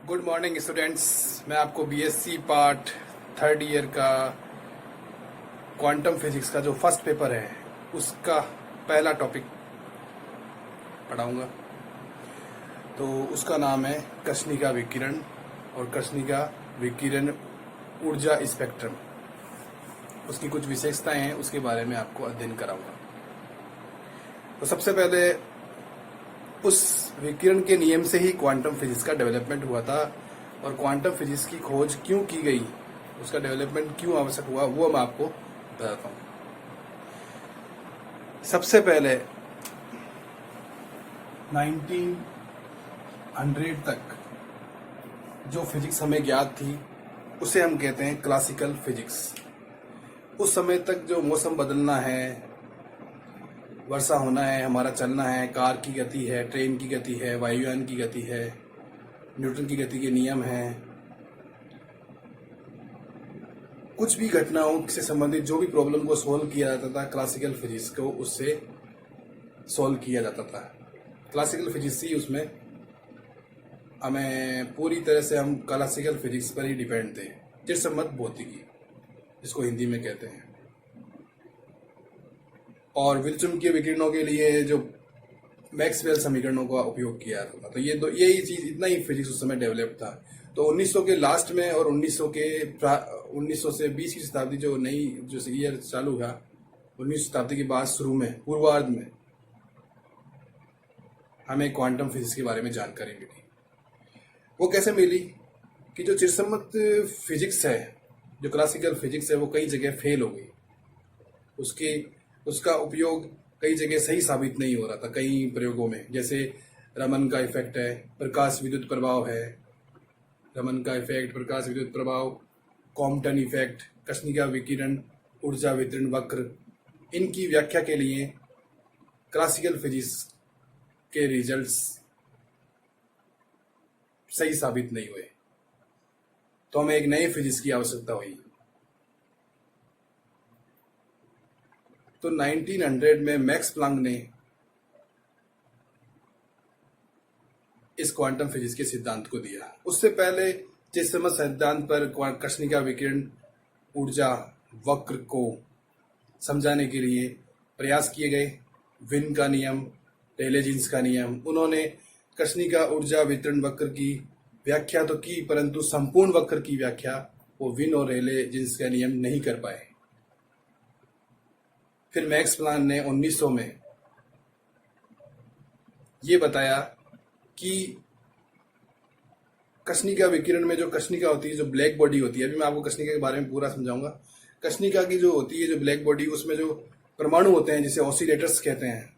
Good morning students. मैं आपको BSc part third year का क्वांटम फिजिक्स का जो फर्स्ट पेपर है उसका पहला टॉपिक पढ़ाऊंगा। तो उसका नाम है कृष्णिका विकिरण और कृष्णिका विकिरण ऊर्जा स्पेक्ट्रम। उसकी कुछ विशेषताएं हैं, उसके बारे में आपको अध्ययन कराऊंगा। तो सबसे पहले उस विकिरण के नियम से ही क्वांटम फिजिक्स का डेवलपमेंट हुआ था और क्वांटम फिजिक्स की खोज क्यों की गई, उसका डेवलपमेंट क्यों आवश्यक हुआ, वो मैं आपको बताता हूँ। सबसे पहले 1900 तक जो फिजिक्स हमें ज्ञात थी उसे हम कहते हैं क्लासिकल फिजिक्स। उस समय तक जो मौसम बदलना है, वर्षा होना है, हमारा चलना है, कार की गति है, ट्रेन की गति है, वायुयान की गति है, न्यूटन की गति के नियम हैं, कुछ भी घटनाओं से संबंधित जो भी प्रॉब्लम को सॉल्व किया जाता था क्लासिकल फिजिक्स को उससे सॉल्व किया जाता था। क्लासिकल फिजिक्स ही उसमें हमें पूरी तरह से हम क्लासिकल फिजिक्स पर ही डिपेंड थे। चिरसम्मत भौतिकी जिसको हिंदी में कहते हैं। और विल्सन विकिरणों के लिए जो मैक्सवेल समीकरणों का उपयोग किया जाता था। तो यही चीज, इतना ही फिजिक्स उस समय डेवलप था। तो 1900 के लास्ट में और 1900 से 20 की शताब्दी जो ईयर चालू हुआ, 19वीं शताब्दी के बाद शुरू में पूर्वार्ध में हमें क्वांटम फिजिक्स के बारे में जानकारी मिली। वो कैसे मिली कि जो चिरसम्मत फिजिक्स है, जो क्लासिकल फिजिक्स है, वो कई जगह फेल हो गई। उसका उपयोग कई जगह सही साबित नहीं हो रहा था। कई प्रयोगों में, जैसे रमन का इफेक्ट है, प्रकाश विद्युत प्रभाव है, रमन का इफेक्ट, प्रकाश विद्युत प्रभाव, कॉम्पटन इफेक्ट, कृष्णिका विकिरण, ऊर्जा वितरण वक्र, इनकी व्याख्या के लिए क्लासिकल फिजिक्स के रिजल्ट्स सही साबित नहीं हुए। तो हमें एक नए फिजिक्स की आवश्यकता हुई। तो 1900 में मैक्स प्लांक ने इस क्वांटम फिजिक्स के सिद्धांत को दिया। उससे पहले चिरसम्मत सिद्धांत पर कृष्णिका विकिरण ऊर्जा वक्र को समझाने के लिए प्रयास किए गए। विन का नियम, रेले जीन्स का नियम, उन्होंने कृष्णिका ऊर्जा वितरण वक्र की व्याख्या तो की, परंतु संपूर्ण वक्र की व्याख्या वो विन और रेले जीन्स का नियम नहीं कर पाए। फिर मैक्स प्लांक ने 1900 में ये बताया कि कृष्णिका विकिरण में जो कृष्णिका होती है, जो ब्लैक बॉडी होती है, अभी मैं आपको कृष्णिका के बारे में पूरा समझाऊंगा। कृष्णिका की जो होती है, जो ब्लैक बॉडी, उसमें जो परमाणु होते हैं जिसे ऑसिलेटर्स कहते हैं,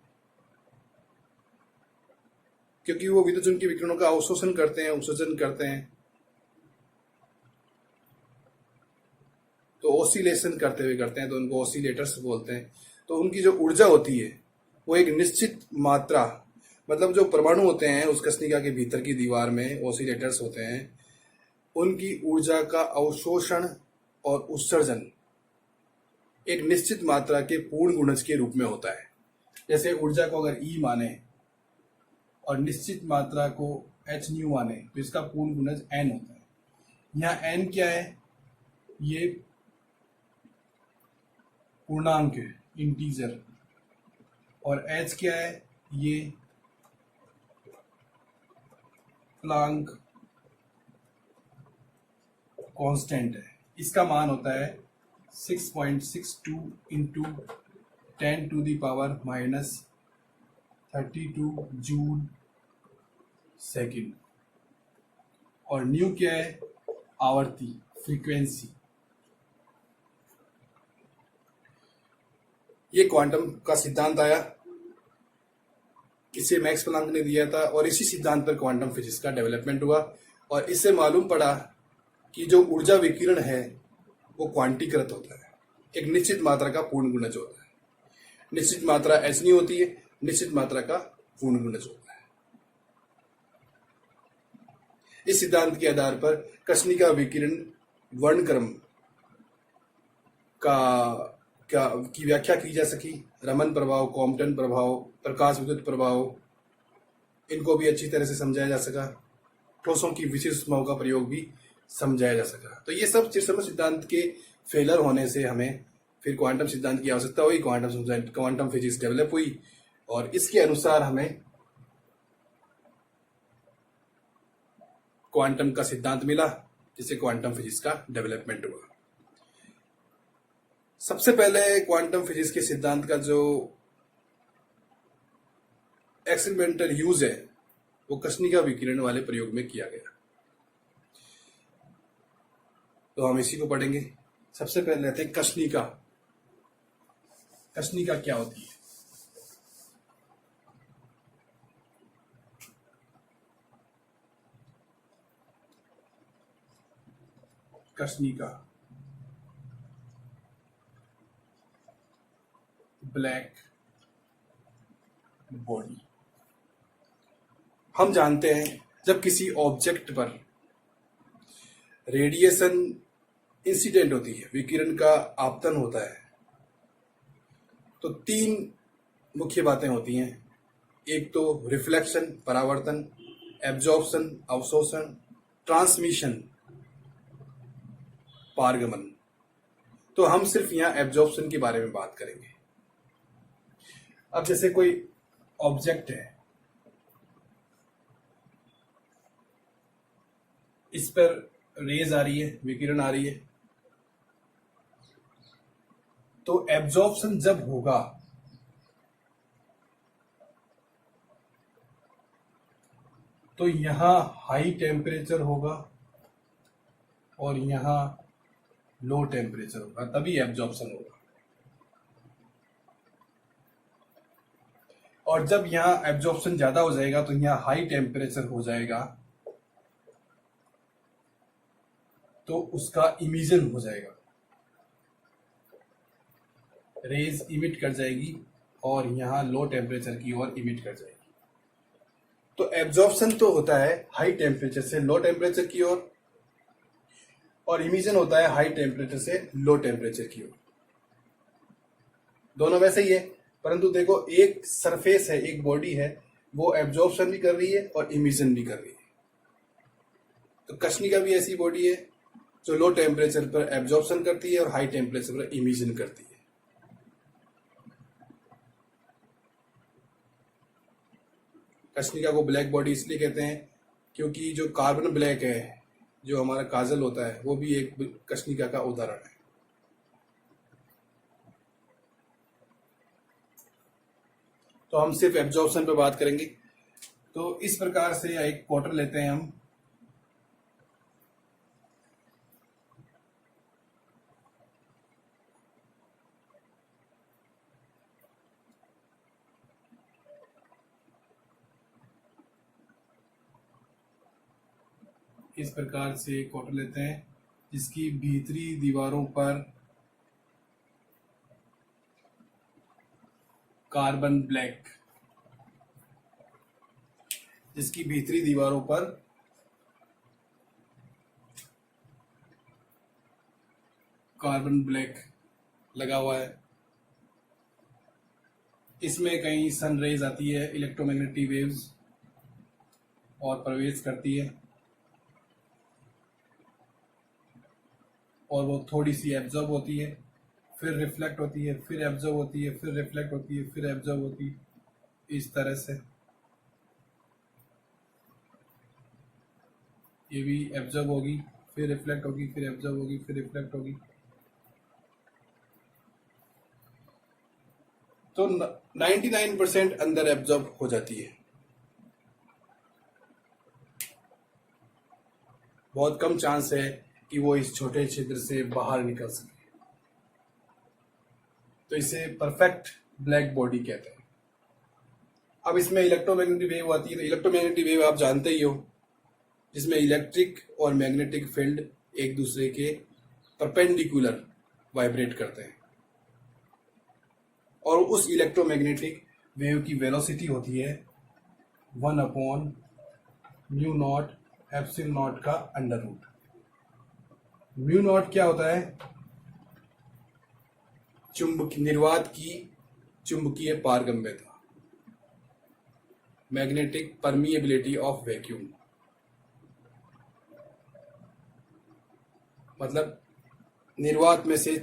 क्योंकि वो विद्युत की विकिरणों का अवशोषण करते हैं, उत्सर्जन करते हैं, तो ऑसिलेशन करते हुए करते हैं, तो उनको ऑसिलेटर्स बोलते हैं। तो उनकी जो ऊर्जा होती है वो एक निश्चित मात्रा, मतलब जो परमाणु होते हैं उस कृष्णिका के भीतर की दीवार में ऑसिलेटर्स होते हैं, उनकी ऊर्जा का अवशोषण और उत्सर्जन एक निश्चित मात्रा के पूर्ण गुणज के रूप में होता है। जैसे ऊर्जा को अगर E माने और निश्चित मात्रा को h न्यू माने तो इसका पूर्ण गुणज n होता है। यहाँ n क्या है? ये पूर्णांक है, इंटीजर, और h क्या है? ये प्लांक कांस्टेंट है। इसका मान होता है 6.62 इंटू 10⁻32 जूल सेकेंड। और न्यू क्या है? आवर्ती, फ्रीक्वेंसी। ये क्वांटम का सिद्धांत आया, इसे मैक्स प्लांक ने दिया था, और इसी सिद्धांत पर क्वांटम फिजिक्स का डेवलपमेंट हुआ। और इससे मालूम पड़ा कि जो ऊर्जा विकिरण है वो क्वांटीकृत होता है, एक निश्चित मात्रा का पूर्ण गुणज होता है। निश्चित मात्रा h नहीं होती है, निश्चित मात्रा का पूर्ण गुणज होता है। इस सिद्धांत के आधार पर कृष्णिका विकिरण वर्णक्रम की व्याख्या की जा सकी। रमन प्रभाव, कॉम्पटन प्रभाव, प्रकाश विद्युत प्रभाव, इनको भी अच्छी तरह से समझाया जा सका। ठोसों की विशेष ऊष्माओं का प्रयोग भी समझाया जा सका। तो ये सब चिरसमर सिद्धांत के फेलर होने से हमें फिर क्वांटम सिद्धांत की आवश्यकता हुई, क्वांटम फिजिक्स डेवलप हुई और इसके अनुसार हमें क्वांटम का सिद्धांत मिला, जिससे क्वांटम फिजिक्स का डेवलपमेंट हुआ। सबसे पहले क्वांटम फिजिक्स के सिद्धांत का जो एक्सपेरिमेंटल यूज है वो कृष्णिका विकिरण वाले प्रयोग में किया गया। तो हम इसी को पढ़ेंगे। सबसे पहले लेते हैं कृष्णिका। कृष्णिका क्या होती है? कृष्णिका ब्लैक बॉडी। हम जानते हैं जब किसी ऑब्जेक्ट पर रेडिएशन इंसिडेंट होती है, विकिरण का आपतन होता है, तो तीन मुख्य बातें होती हैं। एक तो रिफ्लेक्शन परावर्तन, एब्जॉर्प्शन अवशोषण, ट्रांसमिशन पारगमन। तो हम सिर्फ यहाँ एब्जॉर्प्शन के बारे में बात करेंगे। अब जैसे कोई ऑब्जेक्ट है, इस पर रेज आ रही है, विकिरण आ रही है, तो एब्जॉर्प्शन जब होगा तो यहां हाई टेम्परेचर होगा और यहां लो टेम्परेचर होगा, तभी एब्जॉर्प्शन होगा। और जब यहां एब्जॉर्प्शन ज्यादा हो जाएगा तो यहां हाई टेम्परेचर हो जाएगा, तो उसका इमिशन हो जाएगा, रेज इमिट कर जाएगी और यहां लो टेम्परेचर की ओर इमिट कर जाएगी। तो एब्जॉर्प्शन तो होता है हाई टेम्परेचर से लो टेम्परेचर की ओर और इमिशन होता है हाई टेम्परेचर से लो टेम्परेचर की ओर। दोनों वैसे ही है, परंतु देखो एक सरफेस है, एक बॉडी है, वो एब्जॉर्प्शन भी कर रही है और इमिशन भी कर रही है। तो कृष्णिका भी ऐसी बॉडी है जो लो टेम्परेचर पर एब्जॉर्प्शन करती है और हाई टेम्परेचर पर इमिशन करती है। कृष्णिका को ब्लैक बॉडी इसलिए कहते हैं क्योंकि जो कार्बन ब्लैक है, जो हमारा काजल होता है, वो भी एक कृष्णिका का उदाहरण है। तो हम सिर्फ एब्जॉर्प्शन पे बात करेंगे। तो इस प्रकार से एक क्वार्टर लेते हैं हम। इस प्रकार से एक क्वार्टर लेते हैं जिसकी भीतरी दीवारों पर कार्बन ब्लैक, जिसकी भीतरी दीवारों पर कार्बन ब्लैक लगा हुआ है। इसमें कहीं सन रेज आती है, इलेक्ट्रोमैग्नेटिक वेव्स, और प्रवेश करती है और वो थोड़ी सी एब्जॉर्ब होती है, फिर रिफ्लेक्ट होती है, फिर एब्जॉर्ब होती है, फिर रिफ्लेक्ट होती है, फिर एब्जॉर्ब होती है, इस तरह से। ये भी एब्जॉर्ब होगी, फिर रिफ्लेक्ट होगी, फिर एब्जॉर्ब होगी, फिर रिफ्लेक्ट होगी। तो 99% अंदर एब्जॉर्ब हो जाती है। बहुत कम चांस है कि वो इस छोटे छिद्र से बाहर निकल सके। तो इसे परफेक्ट ब्लैक बॉडी कहते हैं। अब इसमें इलेक्ट्रोमैग्नेटिक वेव आती है। तो इलेक्ट्रोमैग्नेटिक वेव आप जानते ही हो, जिसमें इलेक्ट्रिक और मैग्नेटिक फील्ड एक दूसरे के परपेंडिकुलर वाइब्रेट करते हैं और उस इलेक्ट्रोमैग्नेटिक वेव की वेलोसिटी होती है 1/μ0 एप्सिलॉन नॉट का अंडर रूट। म्यू नॉट क्या होता है? निर्वात की चुंबकीय पारगम्यता, मैग्नेटिक परमिएबिलिटी ऑफ वैक्यूम। मतलब निर्वात में से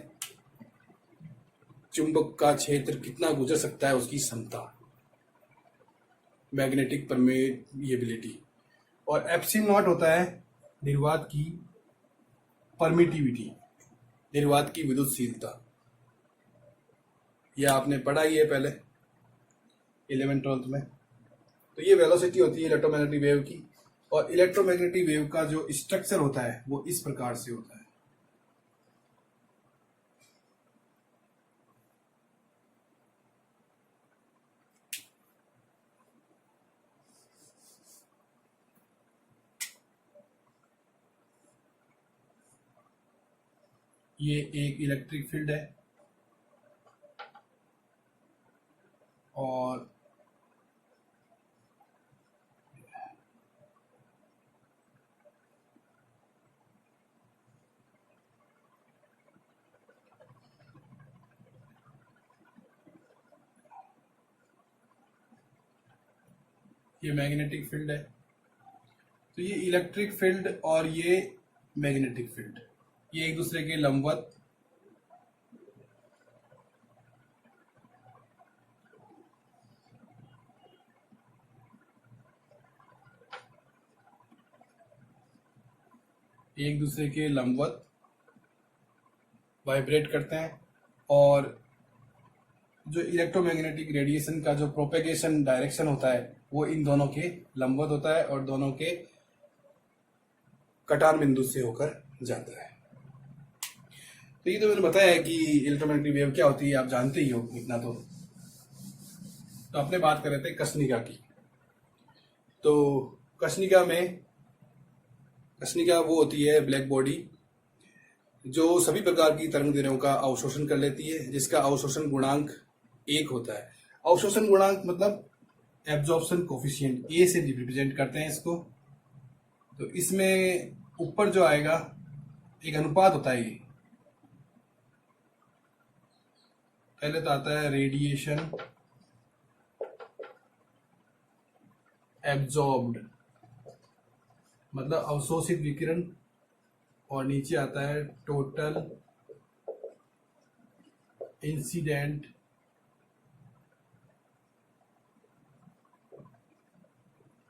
चुंबक का क्षेत्र कितना गुजर सकता है, उसकी क्षमता, मैग्नेटिक परमेबिलिटी। और एप्सिलॉन नॉट होता है निर्वात की परमिटिविटी, निर्वात की विद्युतशीलता। यह आपने पढ़ा ही है पहले 11th-12th में। तो ये वेलोसिटी होती है इलेक्ट्रोमैग्नेटिक वेव की। और इलेक्ट्रोमैग्नेटिक वेव का जो स्ट्रक्चर होता है वो इस प्रकार से होता है। ये एक इलेक्ट्रिक फील्ड है और ये मैग्नेटिक फील्ड है। तो ये इलेक्ट्रिक फील्ड और ये मैग्नेटिक फील्ड, ये एक दूसरे के लंबवत वाइब्रेट करते हैं। और जो इलेक्ट्रोमैग्नेटिक रेडिएशन का जो प्रोपेगेशन डायरेक्शन होता है वो इन दोनों के लंबवत होता है और दोनों के कटार बिंदु से होकर जाता है। तो ये तो मैंने बताया है कि इलेक्ट्रोमैग्नेटिक वेव क्या होती है, आप जानते ही हो इतना। तो अपने बात कर रहे थे कृष्णिका की। तो कृष्णिका वो होती है ब्लैक बॉडी जो सभी प्रकार की तरंग दैर्ध्यों का अवशोषण कर लेती है, जिसका अवशोषण गुणांक 1 होता है। अवशोषण गुणांक मतलब एब्जॉर्प्शन कोफिशिएंट, ए से रिप्रेजेंट करते हैं इसको। तो इसमें ऊपर जो आएगा एक अनुपात होता है। ये पहले तो आता है रेडिएशन एब्जॉर्ब्ड मतलब अवशोषित विकिरण, और नीचे आता है टोटल इंसिडेंट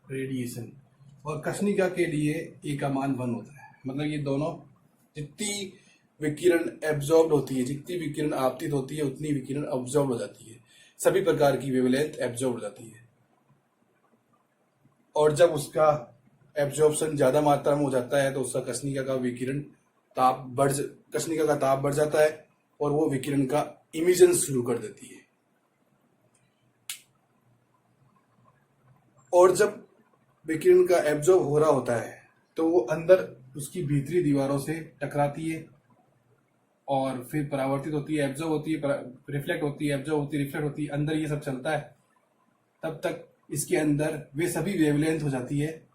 रेडिएशन। और कृष्णिका के लिए ए का मान 1 होता है। मतलब ये दोनों जितनी विकिरण एब्जॉर्ब होती है, जितनी विकिरण आपतित होती है, उतनी विकिरण अब्जॉर्ब हो जाती है। सभी प्रकार की वेवलेंथ एब्जॉर्ब हो जाती है। और जब उसका एब्जॉर्प्शन ज्यादा मात्रा में हो जाता है तो उसका कृष्णिका का ताप बढ़ जाता है और वो विकिरण का इमिशन शुरू कर देती है। और जब विकिरण का एब्जॉर्ब हो रहा होता है तो वो अंदर उसकी भीतरी दीवारों से टकराती है और फिर परावर्तित होती है, एब्जॉर्ब होती है, रिफ्लेक्ट होती है, एब्जॉर्ब होती है, रिफ्लेक्ट होती है, अंदर ये सब चलता है। तब तक इसके अंदर वे सभी वेवलेंथ हो जाती है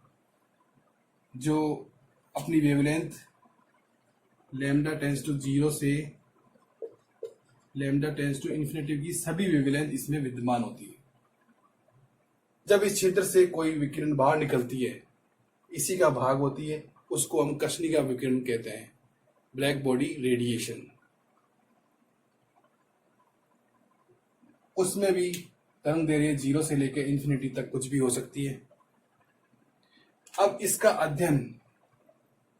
जो अपनी वेवलेंथ लैम्डा टेंस टू 0 से लैम्डा टेंस टू इन्फिनिटी की सभी वेवलेंथ इसमें विद्यमान होती है। जब इस क्षेत्र से कोई विकिरण बाहर निकलती है, इसी का भाग होती है, उसको हम कृष्णिका विकिरण कहते हैं, ब्लैक बॉडी रेडिएशन। उसमें भी तरंग दैर्ध्य 0 से लेकर इन्फिनिटी तक कुछ भी हो सकती है। अब इसका अध्ययन,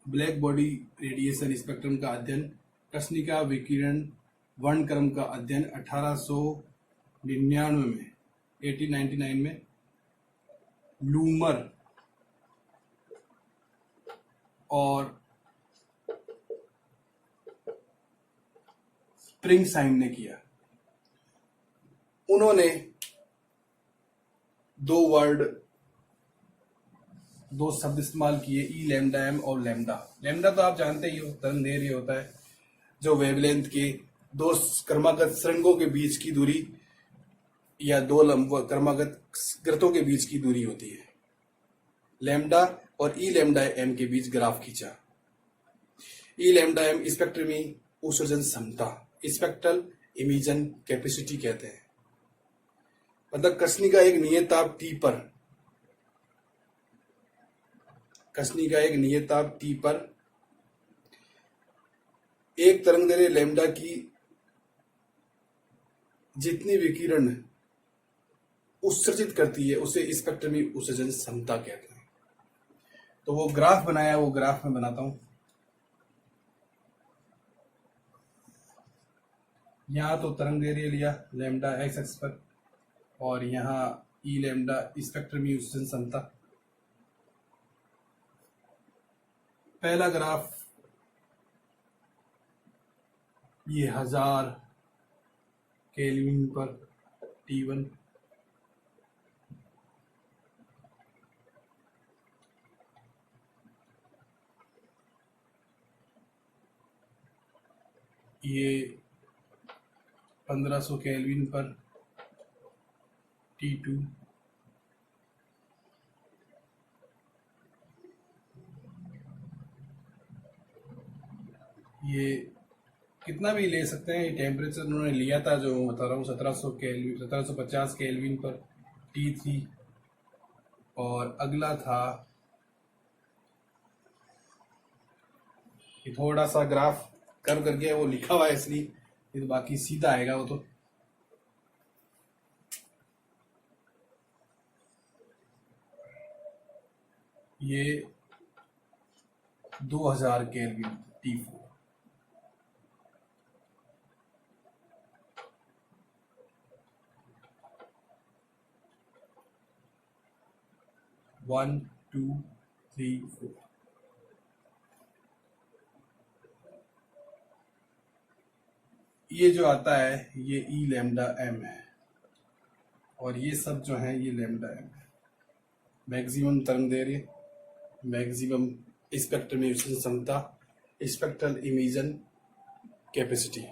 ब्लैक बॉडी रेडिएशन स्पेक्ट्रम का अध्ययन, कृष्णिका विकिरण वर्णक्रम का अध्ययन 1899 में लूमर और स्प्रिंगसाइम ने किया। उन्होंने दो शब्द इस्तेमाल किए, ई लैम्डा एम और लैम्डा। लैम्डा तो आप जानते ही हो, तरंग दैर्ध्य होता है जो वेवलेंथ के दो क्रमागत सुरंगों के बीच की दूरी या दो क्रमागत ग्रतों के बीच की दूरी होती है। लैम्डा और ई लैम्डा एम के बीच ग्राफ खींचा। ई लैम्डा एम स्पेक्ट्रमी उत्सर्जन क्षमता, स्पेक्ट्रल इमिशन कैपेसिटी कहते हैं। मतलब कृष्णिका एक नियत ताप T पर एक तरंगदैर्घ्य लैम्डा की जितनी विकिरण उत्सर्जित करती है उसे स्पेक्ट्रमी उत्सर्जन क्षमता कहते हैं। तो वो ग्राफ बनाया, वो ग्राफ में बनाता हूं। यहां तो तरंगदैर्घ्य लिया लैम्डा एक्स एक्स पर, और यहां ई लैम्डा स्पेक्ट्रमी उत्सर्जन क्षमता। पहला ग्राफ ये 1000 केल्विन पर T1, ये 1500 केल्विन पर T2, ये कितना भी ले सकते हैं। ये टेम्परेचर उन्होंने लिया था जो बता रहा हूँ 1700 केल्विन 1750 केल्विन पर T3, और अगला था ये थोड़ा सा ग्राफ कर्व करके वो लिखा हुआ है इसलिए, ये तो बाकी सीधा आएगा वो तो। ये 2000 kelvin T4, one two three four. ये जो आता है ये ई लैम्डा एम है, और ये सब जो है ये लैम्डा एम है। मैक्सिमम तरंगदैर्घ्य, मैक्सिमम स्पेक्ट्रम उत्सर्जन क्षमता, स्पेक्ट्रल इमिशन कैपेसिटी।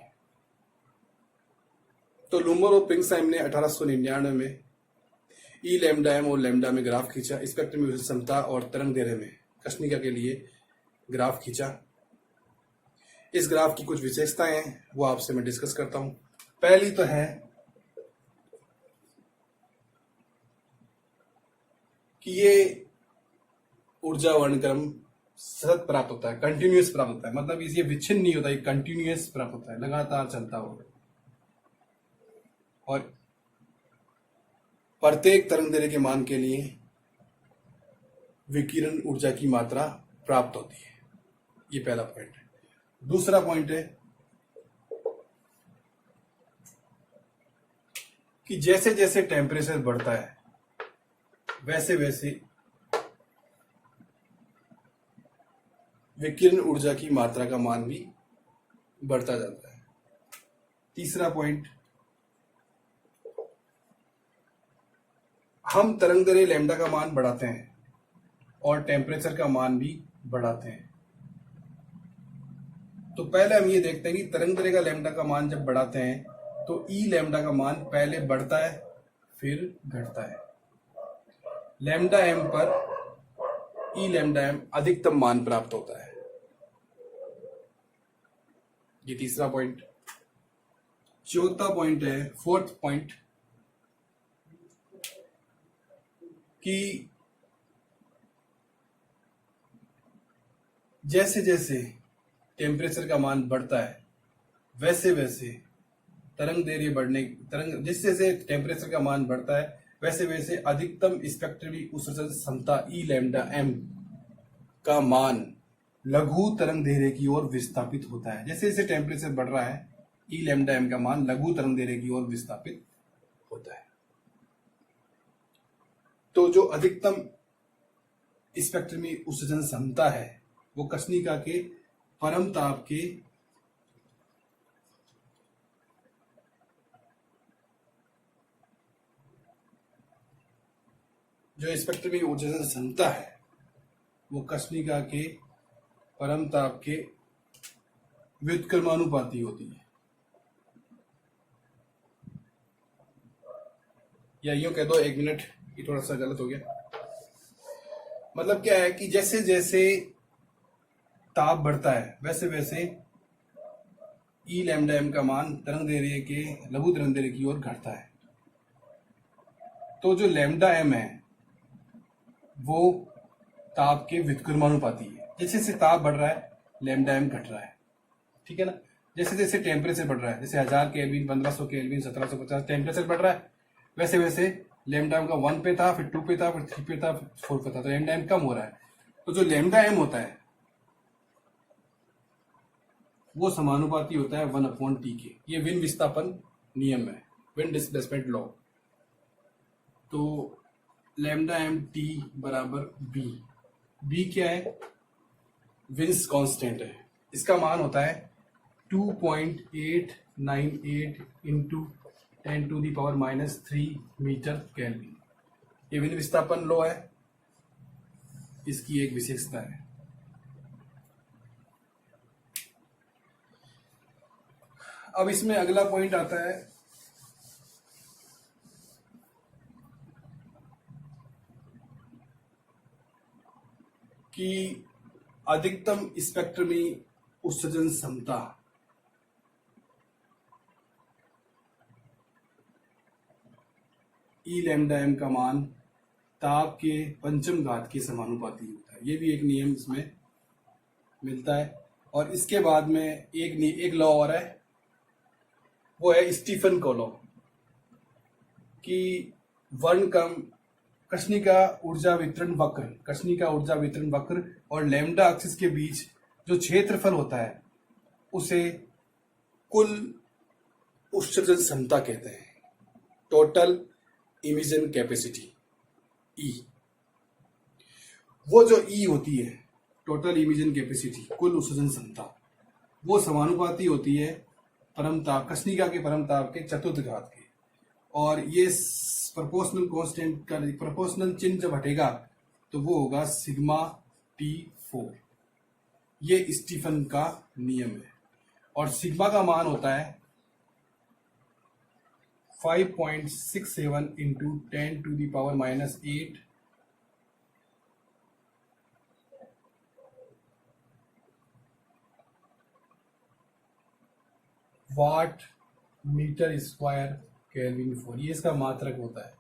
तो लूमर और प्रिंगसहाइम ने 1899 में ई लैम्डा एम और लैम्डा में ग्राफ खींचा, स्पेक्ट्रम उत्सर्जन क्षमता और तरंगदैर्घ्य में कृष्णिका के लिए ग्राफ खींचा। इस ग्राफ की कुछ विशेषताएं हैं, वो आपसे मैं डिस्कस करता हूं। पहली तो है कि ये ऊर्जा वर्णक्रम सतत प्राप्त होता है, कंटिन्यूअस प्राप्त होता है, मतलब ये विच्छिन्न नहीं होता, ये कंटिन्यूअस प्राप्त होता है, लगातार चलता होगा। और प्रत्येक तरंगदैर्घ्य के मान के लिए विकिरण ऊर्जा की मात्रा प्राप्त होती है। ये पहला पॉइंट है। दूसरा पॉइंट है कि जैसे जैसे टेम्परेचर बढ़ता है वैसे वैसे विकिरण ऊर्जा की मात्रा का मान भी बढ़ता जाता है। तीसरा पॉइंट, हम तरंगदैर्घ्य लैम्डा का मान बढ़ाते हैं और टेम्परेचर का मान भी बढ़ाते हैं। तो पहले हम ये देखते हैं कि तरंगदैर्घ्य का लैम्डा का मान जब बढ़ाते हैं तो ई लैम्डा का मान पहले बढ़ता है फिर घटता है। लैम्डा एम पर ई लैम्डा एम अधिकतम मान प्राप्त होता है। ये तीसरा पॉइंट। चौथा पॉइंट है, फोर्थ पॉइंट, कि जैसे जैसे टेम्परेचर का मान बढ़ता है वैसे वैसे जैसे जैसे टेम्परेचर का मान बढ़ता है वैसे वैसे अधिकतम स्पेक्ट्रमी उत्सर्जन क्षमता ई लैम्डा एम का मान लघु तरंगदैर्घ्य की ओर विस्थापित होता है। जैसे जैसे टेम्परेचर बढ़ रहा है ई लैम्डा एम का मान लघु तरंगदैर्घ्य की ओर विस्थापित होता है। तो जो अधिकतम स्पेक्ट्रमी उत्सर्जन क्षमता है वो कृष्णिका के परम ताप के जो स्पेक्ट्रमी उत्सर्जन क्षमता है वो कृष्णिका के परम ताप के व्युत्क्रमानुपाती होती है, या यूं कह दो, एक मिनट, ये थोड़ा सा गलत हो गया। मतलब क्या है कि जैसे जैसे ताप बढ़ता है वैसे वैसे ई लैम्डा एम का मान तरंगदैर्घ्य के लघु तरंगदैर्घ्य की ओर घटता है। तो जो लैम्डा एम है वो ताप के व्युत्क्रमानुपाती है। जैसे जैसे ताप बढ़ रहा है लैम्डा एम घट रहा है। ठीक है ना। जैसे जैसे टेम्परेचर बढ़ रहा है, जैसे 1000 केल्विन, 1500 केल्विन, 1750 टेम्परेचर बढ़ रहा है, वैसे वैसे लैम्डा एम का 1 पे था, फिर 2 पे था, फिर 3 पे था, फिर 4 पे था, तो लैम्डा एम कम हो रहा है। तो जो लैम्डा एम होता है वो समानुपाती होता है 1/T के। ये विन विस्थापन नियम है, विन डिस्प्लेसमेंट लॉ। तो लैम्डा एम टी बराबर बी। बी क्या है? विंस कांस्टेंट है। इसका मान होता है 2.898 इंटू 10⁻³ मीटर केल्विन। ये विन विस्थापन लॉ है, इसकी एक विशेषता है। अब इसमें अगला पॉइंट आता है कि अधिकतम स्पेक्ट्रमी उत्सर्जन क्षमता ई लैम्डा एम का मान ताप के पंचम घात के समानुपाती होता है। ये भी एक नियम इसमें मिलता है। और इसके बाद में एक लॉ और है, वो है स्टीफन का लॉ कि वर्णक्रम कृष्णिका ऊर्जा वितरण वक्र, कृष्णिका ऊर्जा वितरण वक्र और लैम्डा एक्सिस के बीच जो क्षेत्रफल होता है उसे कुल उत्सर्जन क्षमता कहते हैं, टोटल इमिशन कैपेसिटी, ई। वो जो ई होती है, टोटल इमिशन कैपेसिटी, कुल उत्सर्जन क्षमता, वो समानुपाती होती है परमताप, कृष्णिका के परमताप के चतुर्थ घात के। और ये प्रोपोर्शनल कांस्टेंट का प्रोपोर्शनल चिन्ह जब हटेगा तो वो होगा सिग्मा T4। ये स्टीफन का नियम है। और सिग्मा का मान होता है 5.67 into 10⁻⁻8 watt metre square kelvin four. ये इसका मात्रक होता है,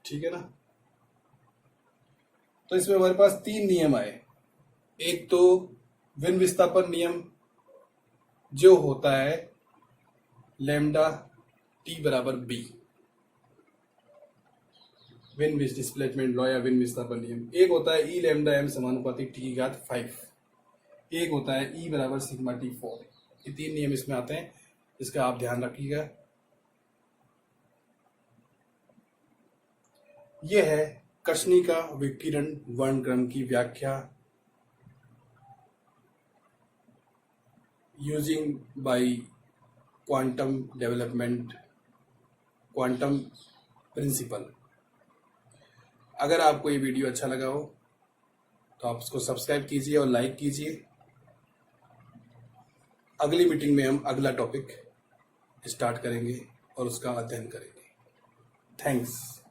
ठीक है ना। तो इसमें हमारे पास 3 नियम आए। एक तो विन विस्थापन नियम जो होता है लैम्डा टी बराबर बी, विन डिस्प्लेसमेंट लॉ या विन विस्थापन नियम। एक होता है ई लैम्डा एम समानुपाती टी की घात 5। एक होता है ई बराबर सिग्मा T4। ये 3 नियम इसमें आते हैं, इसका आप ध्यान रखिएगा। यह है कृष्णिका विकिरण वर्णक्रम की व्याख्या using by quantum development, quantum principle. अगर आपको ये वीडियो अच्छा लगा हो तो आप इसको सब्सक्राइब कीजिए और लाइक कीजिए। अगली मीटिंग में हम अगला टॉपिक स्टार्ट करेंगे और उसका अध्ययन करेंगे। थैंक्स।